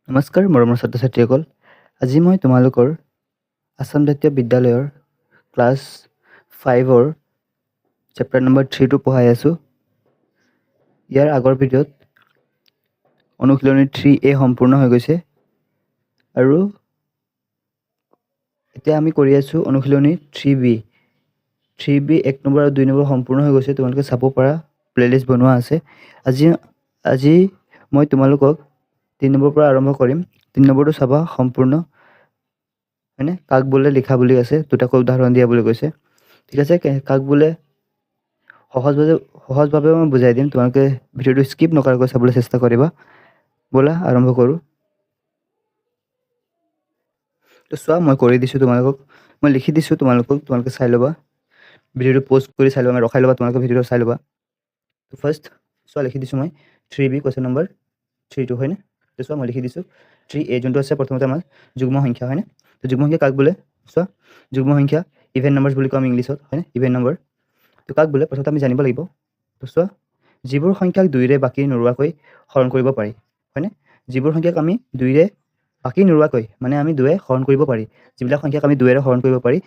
নমস্কাৰ মৰমৰ ছাত্ৰ ছাত্ৰীসকল। আজি মই তোমালোকৰ আসাম জাতীয় বিদ্যালয়ৰ ক্লাছ 5ৰ চেপ্টাৰ নম্বৰ 3টো পঢ়াই আছোঁ। ইয়াৰ আগৰ ভিডিঅ'ত অনুশীলনী 3A সম্পূৰ্ণ হৈ গৈছে আৰু এতিয়া আমি কৰি আছোঁ অনুশীলনী 3B। 3B 1 নম্বৰ আৰু 2 নম্বৰ সম্পূৰ্ণ হৈ গৈছে। তোমালোকে চাব পাৰা, প্লেলিষ্ট বনোৱা আছে। আজি মই তোমালোকক 3 নম্বৰৰ পৰা আৰম্ভ কৰিম। 3 নম্বৰটো চাবা সম্পূৰ্ণ, হয়নে? কাক বোলে লিখা বুলি আছে, দুটাকৈ উদাহৰণ দিয়া বুলি কৈছে। ঠিক আছে, কাক বোলে সহজভাৱে মই বুজাই দিম। তোমালোকে ভিডিঅ'টো স্কিপ নকৰাকৈ চাবলৈ চেষ্টা কৰিবা। ব'লা আৰম্ভ কৰোঁ। তো চোৱা, মই কৰি দিছোঁ তোমালোকক, মই লিখি দিছোঁ তোমালোকে চাই ল'বা। ভিডিঅ'টো প'জ কৰি চাই ল'বা, ৰখাই ল'বা, তোমালোকে ভিডিঅ'টো চাই ল'বা। তো ফাৰ্ষ্ট চোৱা, লিখি দিছোঁ মই 3B কুৱেশ্যন নম্বৰ 3টো, হয়নে? তো চোৱা, মই লিখি দিছোঁ 3A যোনটো আছে প্ৰথমতে আমাৰ যুগ্ম সংখ্যা, হয়নে? তো যুগ্ম সংখ্যা কাক বোলে? চোৱা, যুগ্ম সংখ্যা ইভেন নাম্বাৰছ বুলি কওঁ আমি ইংলিছত, হয়নে? Even number. তো কাক বোলে প্ৰথমতে আমি জানিব লাগিব। তো চোৱা, যিবোৰ সংখ্যাক 2ৰে বাকী নোৰোৱাকৈ হৰণ কৰিব পাৰি, হয়নে? যিবোৰ সংখ্যাক আমি 2ৰে বাকী নোৰোৱাকৈ, মানে আমি 2ৰে হৰণ কৰিব পাৰি, যিবিলাক সংখ্যাক আমি 2ৰে হৰণ কৰিব পাৰি,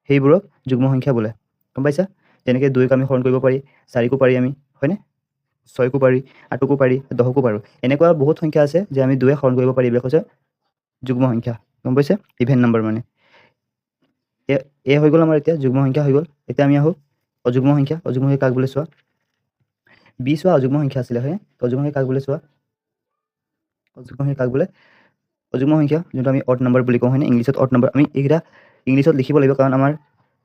সেইবোৰক যুগ্ম সংখ্যা বোলে। গম পাইছা? যেনেকৈ 2ক আমি হৰণ কৰিব পাৰি, 4কো পাৰি আমি, হয়নে? 6কো পাৰি, 8কো পাৰি, 10কো পাৰোঁ। এনেকুৱা বহুত সংখ্যা আছে যে আমি 2ৰে হৰণ কৰিব পাৰি, এইবিলাক হৈছে যুগ্ম সংখ্যা। গম পাইছে? ইভেন নম্বৰ মানে এ হৈ গ'ল আমাৰ, এতিয়া যুগ্ম সংখ্যা হৈ গ'ল। এতিয়া আমি আহোঁ অযুগ্ম সংখ্যা। অযুগ্ম সংখ্যা কাক বোলে চোৱা, বি চোৱা অযুগ্ম সংখ্যা আছিলে, হয়? অযুগ্ম সংখ্যা কাক বোলে চোৱা, অযুগ্ম সংখ্যা কাক বোলে? অযুগ্ম সংখ্যা যোনটো আমি অড নম্বৰ বুলি কওঁ, হয়নে? ইংলিছত অড নম্বৰ। আমি এইকেইটা ইংলিছত লিখিব লাগিব, কাৰণ আমাৰ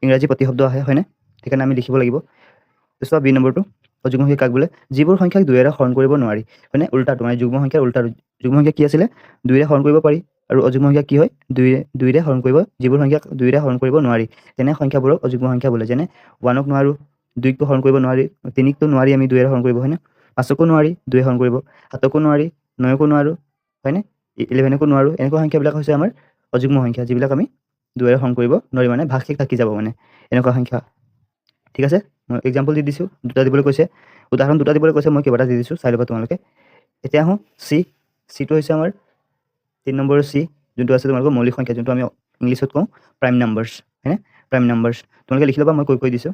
ইংৰাজী প্ৰতিশব্দ আহে, হয়নে? সেইকাৰণে আমি লিখিব লাগিব। চোৱা, বি নম্বৰটো অযুগ্ম সংখ্যা কাক বোলে? যিবোৰ সংখ্যাক 2ৰে হৰণ কৰিব নোৱাৰি, হয়নে? উল্টাটো, মানে যুগ্ম সংখ্যাৰ উল্টাটো। যুগ্ম সংখ্যা কি আছিলে? 2ৰে হৰণ কৰিব পাৰি, আৰু অযুগ্ম সংখ্যা কি হয়? 2ৰে হৰণ কৰিব, যিবোৰ সংখ্যাক 2ৰে হৰণ কৰিব নোৱাৰি, তেনে সংখ্যাবোৰক অযুগ্ম সংখ্যা বোলে। যেনে 1ক নোৱাৰোঁ, 2কো হৰণ কৰিব নোৱাৰি, 3কো নোৱাৰি আমি 2ৰে হৰণ কৰিব, হয়নে? 5কো নোৱাৰি 2ৰে হৰণ কৰিব, 7কো নোৱাৰি, 9কো নোৱাৰোঁ, হয়নে? 11কো নোৱাৰোঁ। এনেকুৱা সংখ্যাবিলাক হৈছে আমাৰ অযুগ্ম সংখ্যা, যিবিলাক আমি 2ৰে হৰণ কৰিব নোৱাৰি, মানে ভাগশেষ থাকি যাব, মানে এনেকুৱা সংখ্যা। ঠিক আছে, মই এক্সাম্পল দি দিছোঁ, দুটা দিবলৈ কৈছে, উদাহৰণ দুটা দিবলৈ কৈছে, মই কেইবাটা দি দিছোঁ, চাই ল'বা তোমালোকে। এতিয়া আহোঁ চিটো হৈছে আমাৰ 3 নম্বৰৰ চি, যোনটো আছে তোমালোকৰ মৌলিক সংখ্যা, যোনটো আমি ইংলিছত কওঁ প্ৰাইম নাম্বাৰছ, হয়নে? Prime numbers. তোমালোকে লিখি ল'বা, মই কৈ দিছোঁ।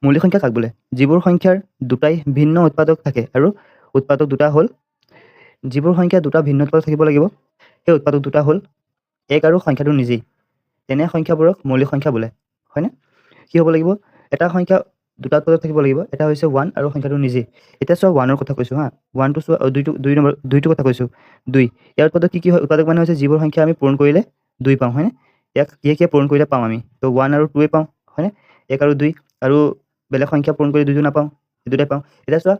মৌলিক সংখ্যা কাক বোলে? যিবোৰ সংখ্যাৰ দুটাই ভিন্ন উৎপাদক থাকে, আৰু উৎপাদক দুটা হ'ল, যিবোৰ সংখ্যা দুটা ভিন্ন উৎপাদক থাকিব লাগিব, সেই উৎপাদক দুটা হ'ল 1 আৰু সংখ্যাটো নিজেই, তেনে সংখ্যাবোৰক মৌলিক সংখ্যা বোলে, হয়নে? কি হ'ব লাগিব? এটা সংখ্যা দুটা উৎপাদক থাকিব লাগিব, এটা হৈছে 1 আৰু সংখ্যাটো নিজেই। এতিয়া চোৱা, 1ৰ কথা কৈছোঁ, হা। 1টো চোৱা, 2টো কথা কৈছোঁ, 2। ইয়াৰ উৎপাদক কি হয়? উৎপাদক মানে হৈছে যিবোৰ সংখ্যা আমি পূৰণ কৰিলে 2 পাওঁ, হয়নে? ইয়াক কিহে পূৰণ কৰিলে পাওঁ আমি? তো 1 আৰু 2 পাওঁ, হয়নে? 1 আৰু 2, আৰু বেলেগ সংখ্যা পূৰণ কৰি 2টো নাপাওঁ, এই দুটাই পাওঁ। এতিয়া চোৱা,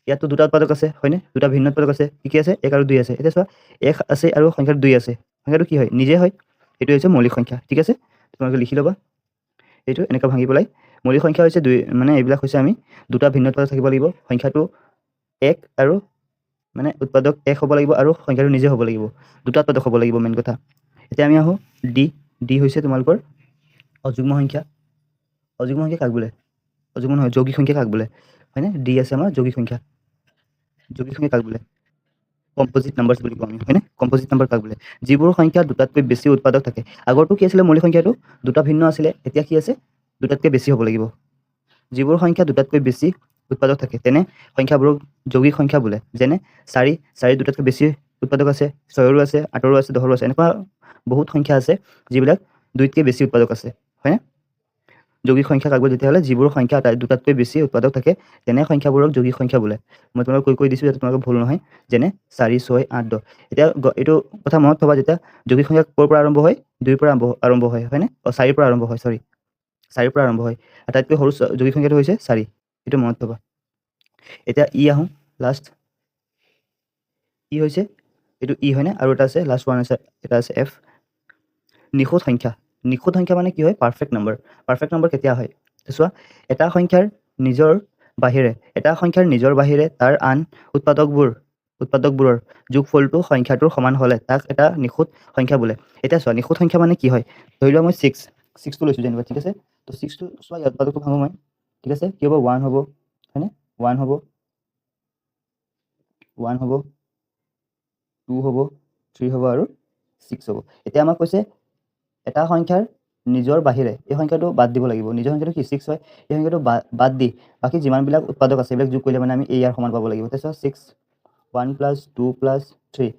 ইয়াততো দুটা উৎপাদক আছে, হয়নে? দুটা ভিন্ন উৎপাদক আছে। কি আছে? 1 আৰু 2 আছে। এতিয়া চোৱা, 1 আছে আৰু সংখ্যাটো 2 আছে, সংখ্যাটো কি হয়? নিজে হয়। এইটো হৈছে মৌলিক সংখ্যা। ঠিক আছে, তোমালোকে লিখি ল'বা এইটো এনেকৈ ভাঙি পেলাই। মৌলিক সংখ্যা হৈছে 2, মানে এইবিলাক হৈছে আমি দুটা ভিন্ন উৎপাদক থাকিব লাগিব, সংখ্যাটো 1 আৰু মানে উৎপাদক 1 হ'ব লাগিব, আৰু সংখ্যাটো নিজে হ'ব লাগিব, দুটা উৎপাদক হ'ব লাগিব, মেইন কথা। এতিয়া আমি আহোঁ ডি হৈছে তোমালোকৰ অযুগ্ম সংখ্যা। অযুগ্ম সংখ্যা কাক বোলে? অযুগ্ম নহয়, যৌগিক সংখ্যা কাক বোলে? হয়নে? ডি আছে আমাৰ যৌগিক সংখ্যা। যৌগিক সংখ্যা কাক বোলে? কম্পজিট নাম্বাৰছ বুলি কওঁ আমি, হয়নে? কম্পজিট নাম্বাৰ কাক বোলে? যিবোৰ সংখ্যা দুটাতকৈ বেছি উৎপাদক থাকে। আগৰটো কি আছিলে? মৌলিক সংখ্যাটো দুটা ভিন্ন আছিলে, এতিয়া কি আছে? দুটাতকৈ বেছি হ'ব লাগিব। যিবোৰ সংখ্যা দুটাতকৈ বেছি উৎপাদক থাকে, তেনে সংখ্যাবোৰক যৌগিক সংখ্যা বোলে। যেনে 4 দুটাতকৈ বেছি উৎপাদক আছে, 6ৰো আছে, 8ৰো আছে, 10ৰো আছে। এনেকুৱা বহুত সংখ্যা আছে যিবিলাক 2তকৈ বেছি উৎপাদক আছে, হয়নে? যৌগিক সংখ্যা কাক বোলে? তেতিয়াহ'লে যিবোৰ সংখ্যা দুটাতকৈ বেছি উৎপাদক থাকে, তেনে সংখ্যাবোৰক যৌগিক সংখ্যা বোলে। মই তোমালোকক কৈ দিছোঁ, যাতে তোমালোকৰ ভুল নহয়। যেনে 4, 6, 8, 10। এতিয়া এইটো কথা মনত থ'বা, যেতিয়া যৌগিক সংখ্যা ক'ৰ পৰা আৰম্ভ হয়? 2ৰ পৰা আৰম্ভ হয়, হয়নে? 4ৰ পৰা আৰম্ভ হয়, 4ৰ পৰা আৰম্ভ হয়। আটাইতকৈ সৰু যৌগিক সংখ্যাটো হৈছে 4, এইটো মনত থ'বা। এতিয়া আহোঁ লাষ্ট। হৈছে এইটো হয়নে? আৰু এটা আছে লাষ্ট 1 আছে, এটা আছে এফ। নিখুঁত সংখ্যা। নিখুঁত সংখ্যা মানে কি হয়? Perfect number. পাৰফেক্ট নম্বৰ কেতিয়া হয়? চোৱা, এটা সংখ্যাৰ নিজৰ বাহিৰে তাৰ আন উৎপাদকবোৰৰ যোগফলটো সংখ্যাটোৰ সমান হ'লে তাক এটা নিখুঁত সংখ্যা বোলে। এতিয়া চোৱা, নিখুঁত সংখ্যা মানে কি হয়? ধৰি লোৱা মই 6টো লৈছোঁ যেনিবা, ঠিক আছে? তো 6টো চোৱা, ইয়াৰ উৎপাদকটো ভাঙোঁ মই, ঠিক আছে? কি হ'ব? 1 হ'ব, হয়নে? 1 হ'ব, 2 হ'ব 3 হ'ব আৰু 6 হ'ব এতিয়া আমাক কৈছে এটা সংখ্যাৰ নিজৰ বাহিৰে এই সংখ্যাটো বাদ দিব লাগিব নিজৰ সংখ্যাটো কি 6 হয় এই সংখ্যাটো বাদ দি বাকি যিমানবিলাক উৎপাদক আছে এইবিলাক যোগ কৰিলে মানে আমি এই ইয়াৰ সমান পাব লাগিব তেতিয়া 6 1 + 2 + 3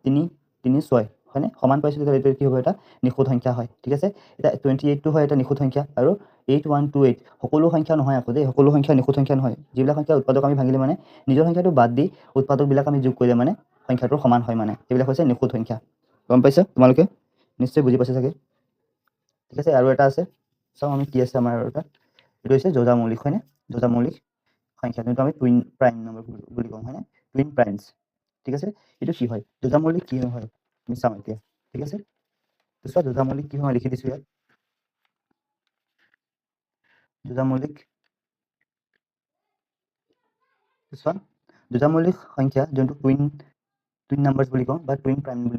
3 3 6 হয়নে সমান পাইছো তেতিয়া এইটো কি হ'ব এটা নিখুঁত সংখ্যা হয় ঠিক আছে এটা 28 টো হয় এটা নিখুঁত সংখ্যা আৰু 8128 সকলো সংখ্যা নহয় আকৌ দেই সকলো সংখ্যা নিখুঁত সংখ্যা নহয় যিবিলাক সংখ্যা উৎপাদক আমি ভাঙিলে মানে নিজৰ সংখ্যাটো বাদ দি উৎপাদকবিলাক আমি যোগ কৰিলে মানে সংখ্যাটো সমান হয় মানে এইবিলাক হৈছে নিখুঁত সংখ্যা গম পাইছা তোমালোকে নিশ্চয় বুজি পাইছা চাগে ঠিক আছে আৰু এটা আছে চাওঁ আমি কি আছে আমাৰ আৰু এটা এইটো হৈছে যোজা মৌলিক হয়নে যোজা মৌলিক সংখ্যা যোনটো আমি টুইন প্ৰাইম নম্বৰ বুলি কওঁ হয়নে টুইন প্ৰাইমছ ঠিক আছে এইটো কি হয় যোজা মৌলিক কি হয় আমি চাওঁ এতিয়া ঠিক আছে চোৱা যোজা মৌলিক কি হয় লিখি দিছোঁ ইয়াত যোজা মৌলিক চোৱা যোজা মৌলিক সংখ্যা যোনটো টুইন নাম্বাৰছ বুলি কওঁ বা টুইন প্ৰাইম বুলি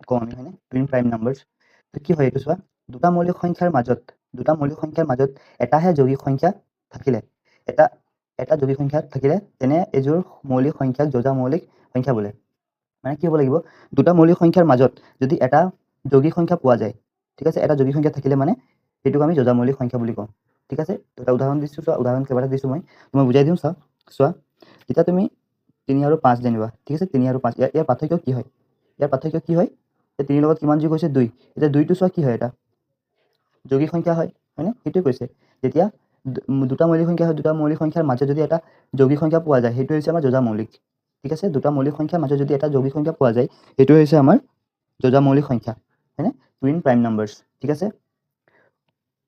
কওঁ আমি হয়নে টুইন প্ৰাইম নাম্বাৰছ তো কি হয় এইটো চোৱা দুটা মৌলিক সংখ্যাৰ মাজত এটাহে যৌগিক সংখ্যা থাকিলে এটা যৌগিক সংখ্যা থাকিলে তেনে এযোৰ মৌলিক সংখ্যাক যোজা মৌলিক সংখ্যা বোলে মানে কি হ'ব লাগিব দুটা মৌলিক সংখ্যাৰ মাজত যদি এটা যৌগিক সংখ্যা পোৱা যায় ঠিক আছে এটা যৌগিক সংখ্যা থাকিলে মানে সেইটোক আমি যোজা মৌলিক সংখ্যা বুলি কওঁ ঠিক আছে তো এটা উদাহৰণ দিছোঁ চোৱা উদাহৰণ কেইবাটা দিছোঁ মই বুজাই দিওঁ চোৱা এতিয়া তুমি 3 আৰু 5 জানিবা ঠিক আছে 3 আৰু 5 ইয়াৰ পাৰ্থক্য কি হয় এই 3 লগত কিমান যোগ হৈছে 2 এতিয়া 2টো চোৱা কি হয় এটা যৌগিক সংখ্যা হয় হয়নে সেইটোৱে কৈছে যেতিয়া দুটা মৌলিক সংখ্যাৰ মাজত যদি এটা যৌগিক সংখ্যা পোৱা যায় সেইটো হৈছে আমাৰ যোজা মৌলিক ঠিক আছে দুটা মৌলিক সংখ্যাৰ মাজত যদি এটা যৌগিক সংখ্যা পোৱা যায় সেইটো হৈছে আমাৰ যোজা মৌলিক সংখ্যা হয়নে টুইন প্ৰাইম নাম্বাৰছ ঠিক আছে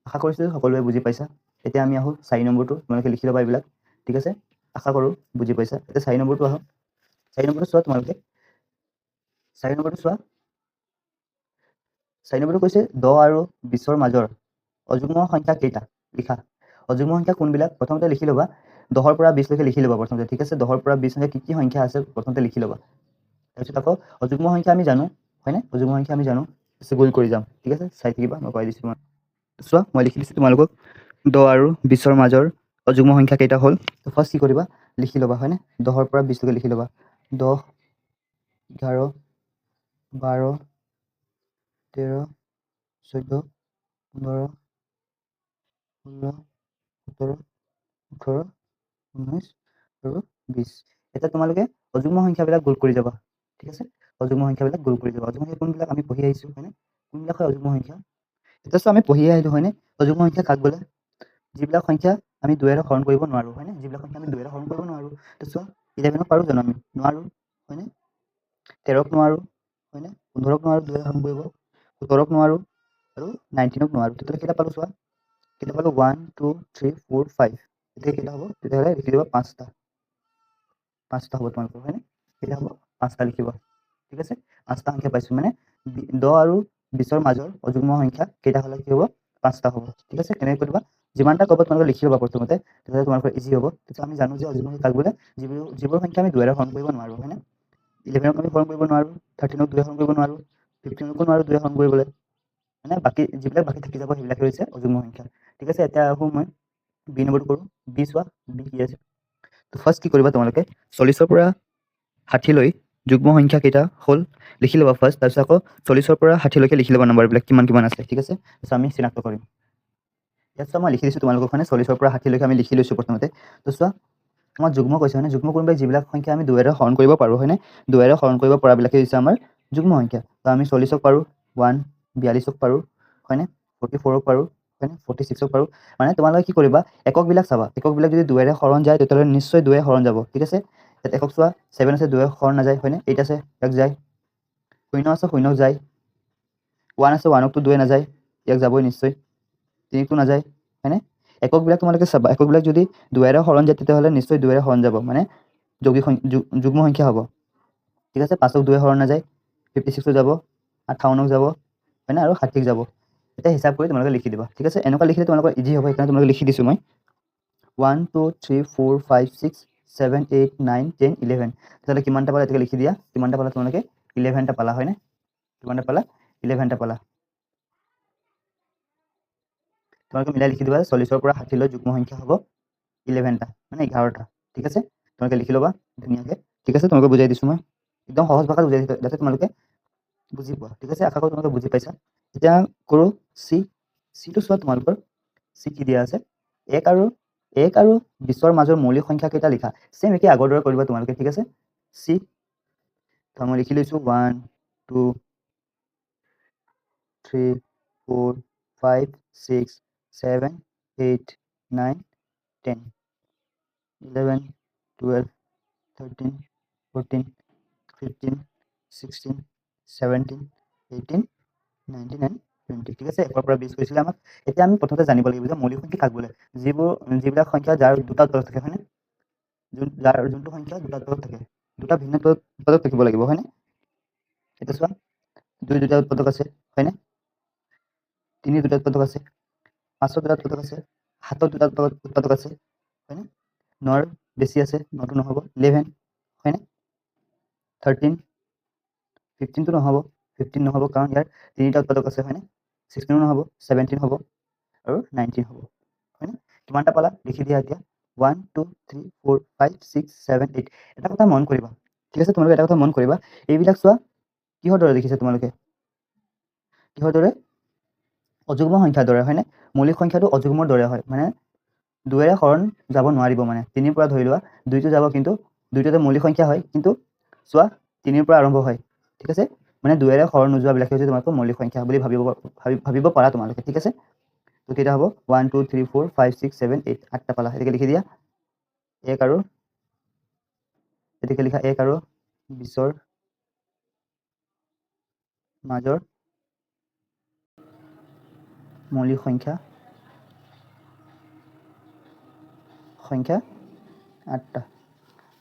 আশা কৰিছোঁ সকলোৱে বুজি পাইছা এতিয়া আমি আহোঁ 4 নম্বৰটো তোমালোকে লিখি ল'বা এইবিলাক ঠিক আছে আশা কৰোঁ বুজি পাইছা এতিয়া 4 নম্বৰটো আহোঁ 4 নম্বৰটো চোৱা তোমালোকে 4 নম্বৰটো চোৱা 4 নম্বৰটো কৈছে 10 আৰু 20ৰ মাজৰ অযুগ্ম সংখ্যা কেইটা লিখা অযুগ্ম সংখ্যা কোনবিলাক প্ৰথমতে লিখি ল'বা 10ৰ পৰা 20 লৈকে লিখি ল'বা প্ৰথমতে ঠিক আছে 10ৰ পৰা 20 লৈকে কি সংখ্যা আছে প্ৰথমতে লিখি ল'বা তাৰপিছত আকৌ অযুগ্ম সংখ্যা আমি জানো হয়নে অযুগ্ম সংখ্যা আমি জানো গুণ কৰি যাম ঠিক আছে চাই থাকিবা মই কৈ দিছোঁ চোৱা মই লিখি দিছোঁ তোমালোকক 10 আৰু 20ৰ মাজৰ অযুগ্ম সংখ্যা কেইটা হ'ল তো ফাৰ্ষ্ট কি কৰিবা লিখি ল'বা হয়নে 10ৰ পৰা 20 লৈকে লিখি ল'বা 10 11 12 13 14 15 16 17 18 19 আৰু 20 এতিয়া তোমালোকে অযুগ্ম সংখ্যাবিলাক গোল কৰি যাবা ঠিক আছে অযুগ্ম সংখ্যাবিলাক গোল কৰি যাবা অযুগ্ম সংখ্যা কোনবিলাক আমি পঢ়ি আহিছোঁ হয়নে কোনবিলাক হয় অযুগ্ম সংখ্যা এতিয়া চোৱা আমি পঢ়ি আহিলোঁ হয়নে অযুগ্ম সংখ্যা কাক বোলে যিবিলাক সংখ্যা আমি 2ৰে হৰণ কৰিব নোৱাৰোঁ হয়নে যিবিলাক সংখ্যা আমি 2ৰে হৰণ কৰিব নোৱাৰোঁ তো চোৱা 11ক পাৰোঁ জানো আমি নোৱাৰোঁ হয়নে 13ক নোৱাৰোঁ হয়নে 15ক নোৱাৰোঁ 2ৰে হৰণ কৰিব 17ক নোৱাৰোঁ আৰু 19ক নোৱাৰোঁ তেতিয়াহ'লে কেইটা পালোঁ চোৱা কেইটা পালোঁ 1 2 3 4 5 এতিয়া কেইটা হ'ব তেতিয়াহ'লে লিখি দিবা 5টা হ'ব তোমালোকৰ হয়নে কেইটা হ'ব 5টা লিখিবা ঠিক আছে 5টা সংখ্যা পাইছোঁ মানে 10 আৰু 20ৰ মাজৰ অযুগ্ম সংখ্যা কেইটা হ'লে কি হ'ব 5টা হ'ব ঠিক আছে কেনেকৈ কৰিবা যিমানটা ক'ব তোমালোকে লিখি ল'বা প্ৰথমতে তেতিয়াহ'লে তোমালোকৰ ইজি হ'ব তেতিয়া আমি জানো যে অযুগ্ম সংখ্যা কাক বোলে যিবোৰ সংখ্যা আমি 2ৰে হৰণ কৰিব নোৱাৰোঁ হয়নে 11ক আমি হৰণ কৰিব নোৱাৰোঁ 13ক 2ৰে হৰণ কৰিব নোৱাৰোঁ 15কো নোৱাৰোঁ 2ৰে হৰণ কৰিবলৈ মানে বাকী যিবিলাক বাকী থাকি যাব সেইবিলাকে হৈছে অযুগ্ম সংখ্যা ঠিক আছে এতিয়া আহোঁ মই বি নম্বৰটো কৰোঁ বি চোৱা বি কি আছে তো ফাৰ্ষ্ট কি কৰিবা তোমালোকে 40ৰ পৰা 60 লৈ যুগ্ম সংখ্যা কেইটা হ'ল লিখি ল'বা ফাৰ্ষ্ট তাৰপিছত আকৌ 40ৰ পৰা 60 লৈকে লিখি ল'বা নম্বৰবিলাক কিমান আছে ঠিক আছে তাৰপিছত আমি চিনাক্ত কৰিম ইয়াত চোৱা মই লিখি দিছোঁ তোমালোকৰ কাৰণে 40ৰ পৰা 60 লৈকে আমি লিখি লৈছোঁ প্ৰথমতে তো চোৱা আমাৰ যুগ্ম কৈছে হয়নে যুগ্ম কোনবিলাক যিবিলাক সংখ্যা আমি 2ৰে হৰণ কৰিব পাৰোঁ হয়নে 2ৰে হৰণ কৰিব পৰাবিলাকে হৈছে আমাৰ যুগ্ম সংখ্যা তো আমি 40ক পাৰোঁ 1 42ক পাৰোঁ হয়নে 44ক পাৰোঁ হয়নে 46ক পাৰোঁ মানে তোমালোকে কি কৰিবা এককবিলাক চাবা এককবিলাক যদি 2ৰে হৰণ যায় তেতিয়াহ'লে নিশ্চয় 2ৰে হৰণ যাব ঠিক আছে ইয়াত একক চোৱা 7 আছে 2ৰে হৰণ নাযায় হয়নে 8 আছে 1 যায় 0 আছে 0ক যায় 1 আছে 1কতো 2ৰে নাযায় 1 যাবই নিশ্চয় 3কতো নাযায় হয়নে এককবিলাক তোমালোকে চাবা এককবিলাক যদি 2ৰে হৰণ যায় তেতিয়াহ'লে নিশ্চয় 2ৰে হৰণ যাব মানে যুগ্ম সংখ্যা হ'ব ঠিক আছে 5ক 2ৰে হৰণ নাযায় 56ক যাব 58ক যাব হয়নে আৰু 60ক যাব এতিয়া হিচাপ কৰি তোমালোকে লিখি দিবা ঠিক আছে এনেকুৱা লিখিলে তোমালোকৰ ইজি হ'ব সেইকাৰণে তোমালোকে লিখি দিছোঁ মই 1 2 3 4 5 6 7 8 9 10 11 তেতিয়াহ'লে কিমানটা পালা এতিয়া লিখি দিয়া কিমানটা পালা তোমালোকে 11টা পালা হয়নে কিমানটা পালা 11টা পালা তোমালোকে মিলাই লিখি দিবা 40ৰ পৰা 60 লৈ যুগ্ম সংখ্যা হ'ব 11টা মানে 11টা ঠিক আছে তোমালোকে লিখি ল'বা ধুনীয়াকৈ ঠিক আছে তোমালোকে বুজাই দিছোঁ মই একদম সহজ ভাষাত বুজাই দিছোঁ যাতে তোমালোকে বুজি পোৱা, ঠিক আছে? আশা কৰোঁ তোমালোকে বুজি পাইছা। এতিয়া কৰোঁ চি। চিটো চোৱা তোমালোকৰ চি কি দিয়া আছে 1 আৰু 20ৰ মাজৰ মৌলিক সংখ্যা কেইটা লিখা। চেম একে আগৰ দৰে কৰিবা তোমালোকে, ঠিক আছে? চি তো মই লিখি লৈছোঁ 1 2 3 4 5 6 7 8 9 10 11 12 13 14 15 16 17 18 19 and 20, ঠিক আছে? 1ৰ পৰা 20 কৈছিলে আমাক। এতিয়া আমি প্ৰথমতে জানিব লাগিব যে মৌলিক সংখ্যা কাক বোলে? যিবিলাক সংখ্যা যাৰ দুটা তলত থাকে, হয়নে? যোনটো সংখ্যা দুটা তলত থাকে, দুটা ভিন্ন পদত থাকিব লাগিব, হয়নে? এতিয়া চোৱা 2 দুটা উৎপাদক আছে, হয়নে? 3 দুটা উৎপাদক আছে, 5 দুটা উৎপাদক আছে, 7 দুটা উৎপাদক আছে, হয়নে? 9 বেছি আছে, 9টো নহ'ব, 11, হয়নে? 13 15টো নহ'ব, 15 নহ'ব কাৰণ ইয়াৰ 3টা উৎপাদক আছে, হয়নে? 16 নহ'ব, 17 হ'ব আৰু 19 হ'ব, হয়নে? কিমানটা পালা লিখি দিয়া এতিয়া 1 2 3 4 5 6 7 8। এটা কথা মন কৰিবা, ঠিক আছে? তোমালোকে এটা কথা মন কৰিবা, এইবিলাক চোৱা কিহৰ দৰে দেখিছা তোমালোকে? কিহৰ দৰে? অযুগ্ম সংখ্যাৰ দৰে, হয়নে? মৌলিক সংখ্যাটো অযুগ্মৰ দৰে হয়, মানে 2ৰে হৰণ যাব নোৱাৰিব, মানে 3ৰ পৰা ধৰি লোৱা 2টো যাব, কিন্তু 2টোতে মৌলিক সংখ্যা হয়, কিন্তু চোৱা 3ৰ পৰা আৰম্ভ হয়, ঠিক আছে? মানে 2ৰে হৰণ নোযোৱাবিলাকে হৈছে তোমালোকৰ মৌলিক সংখ্যা বুলি ভাবিব পাৰা তোমালোকে, ঠিক আছে? তো কেইটা হ'ব 1 2 3 4 5 6 7 8, 8টা পালা। এটাকে লিখি দিয়া 1 আৰু এটাকে লিখা 1 আৰু 20ৰ মাজৰ মৌলিক সংখ্যা 8টা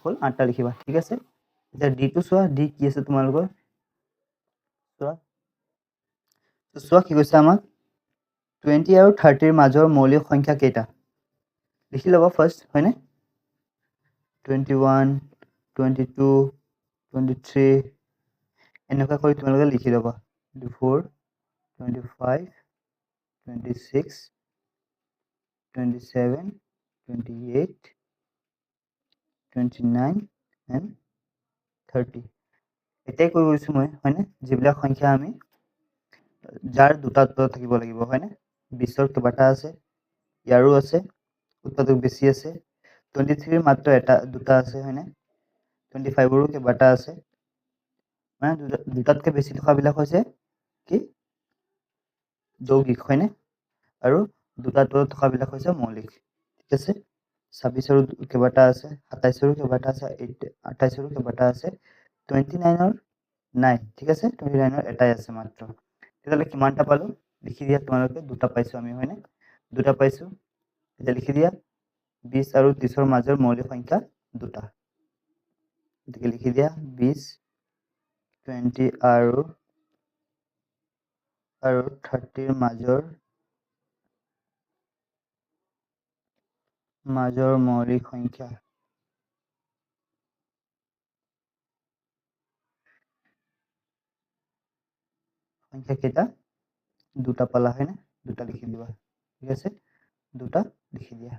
হ'ল, 8টা লিখিবা, ঠিক আছে? এতিয়া ডিটো চোৱা, ডি কি আছে তোমালোকৰ? চোৱা কি কৈছে আমাক 20 আৰু 30ৰ মাজৰ মৌলিক সংখ্যা কেইটা লিখি ল'বা ফাৰ্ষ্ট, হয়নে? 21 22 23 এনেকুৱা কৰি তোমালোকে লিখি ল'বা 24 25 26 27 28 29 and 30। এটাই কৈ গৈছোঁ মই, হয়নে? যিবিলাক সংখ্যা আমি যাৰ দুটা উৎপাদক থাকিব লাগিব, হয়নে? 20ৰ কেইবাটা আছে, ইয়াৰো আছে, উৎপাদক বেছি আছে, 23ৰ মাত্ৰ দুটা আছে, হয়নে? 25ৰো কেইবাটা আছে, মানে দুটাতকৈ বেছি থকাবিলাক হৈছে কি যৌগিক, হয়নে? আৰু দুটাৰ তলত থকাবিলাক হৈছে মৌলিক, ঠিক আছে? 26ৰো কেইবাটা আছে, 27ৰো কেইবাটা আছে, 28ৰো কেইবাটা আছে, 29ৰ নাই, ঠিক আছে? 29ৰ এটাই আছে মাত্ৰ। তেতিয়াহ'লে কিমানটা পালোঁ লিখি দিয়া তোমালোকে? দুটা পাইছোঁ আমি, হয়নে? দুটা পাইছোঁ। এতিয়া লিখি দিয়া 20 আৰু 30ৰ মাজৰ মৌলিক সংখ্যা দুটা। গতিকে লিখি দিয়া 20 20 আৰু 30ৰ মাজৰ মৌলিক সংখ্যা কেইটা? দুটা পালা, হয়নে? দুটা লিখি দিবা, ঠিক আছে? দুটা লিখি দিয়া।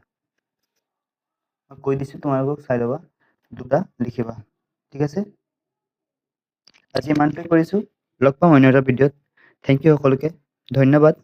মই কৈ দিছোঁ তোমালোকক, চাই ল'বা, দুটা লিখিবা, ঠিক আছে? আজি ইমানটোৱে কৰিছোঁ। লগ পাম অন্য এটা ভিডিঅ'ত। থেংক ইউ সকলোকে, ধন্যবাদ।